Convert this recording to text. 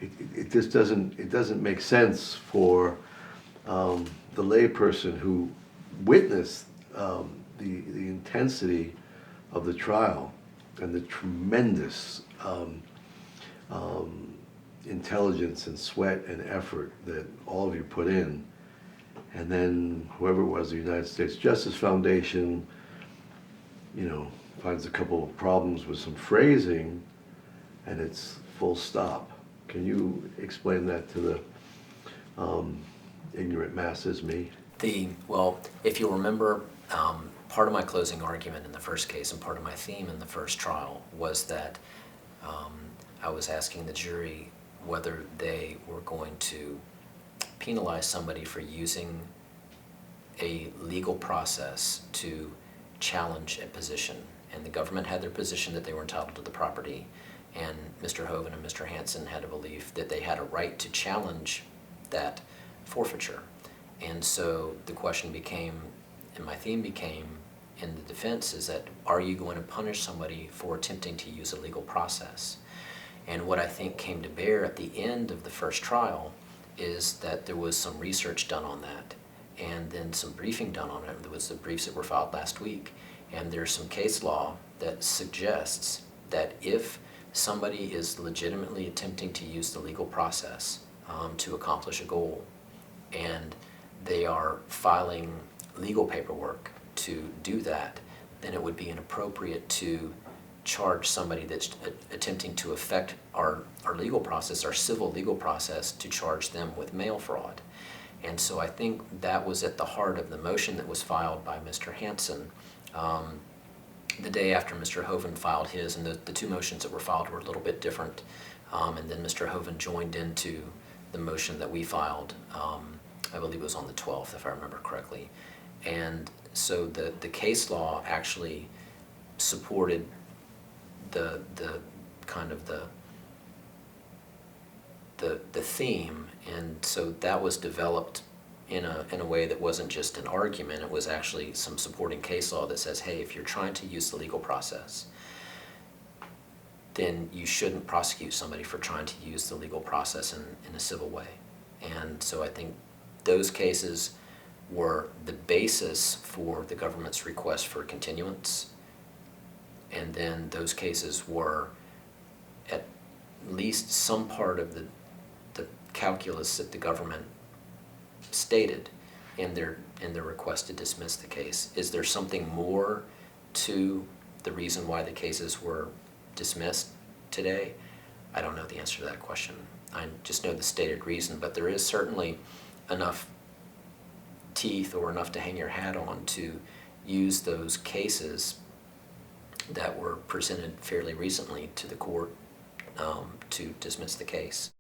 it just doesn't make sense for the layperson who witnessed the intensity of the trial and the tremendous intelligence and sweat and effort that all of you put in, and then whoever it was, the United States Justice Foundation, finds a couple of problems with some phrasing, and it's full stop. Can you explain that to the ignorant masses, me? Well, if you'll remember, part of my closing argument in the first case and part of my theme in the first trial was that I was asking the jury whether they were going to penalize somebody for using a legal process to challenge a position. And the government had their position that they were entitled to the property, and Mr. Hoven and Mr. Hansen had a belief that they had a right to challenge that forfeiture. And so the question became, and my theme became in the defense, is that are you going to punish somebody for attempting to use a legal process? And what I think came to bear at the end of the first trial is that there was some research done on that, and then some briefing done on it. There was the briefs that were filed last week, and there's some case law that suggests that if somebody is legitimately attempting to use the legal process to accomplish a goal, and they are filing legal paperwork to do that, then it would be inappropriate to charge somebody that's attempting to affect our legal process, our civil legal process, to charge them with mail fraud. And so I think that was at the heart of the motion that was filed by Mr. Hansen the day after Mr. Hoven filed his, and the two motions that were filed were a little bit different. And then Mr. Hoven joined into the motion that we filed, I believe it was on the 12th, if I remember correctly. And so the case law actually supported the kind of the theme, and so that was developed in a way that wasn't just an argument. It was actually some supporting case law that says, hey, if you're trying to use the legal process, then you shouldn't prosecute somebody for trying to use the legal process in a civil way. And so I think those cases were the basis for the government's request for continuance, and then those cases were at least some part of the calculus that the government stated in their request to dismiss the case. Is there something more to the reason why the cases were dismissed today? I don't know the answer to that question. I just know the stated reason, but there is certainly enough teeth or enough to hang your hat on to use those cases that were presented fairly recently to the court to dismiss the case.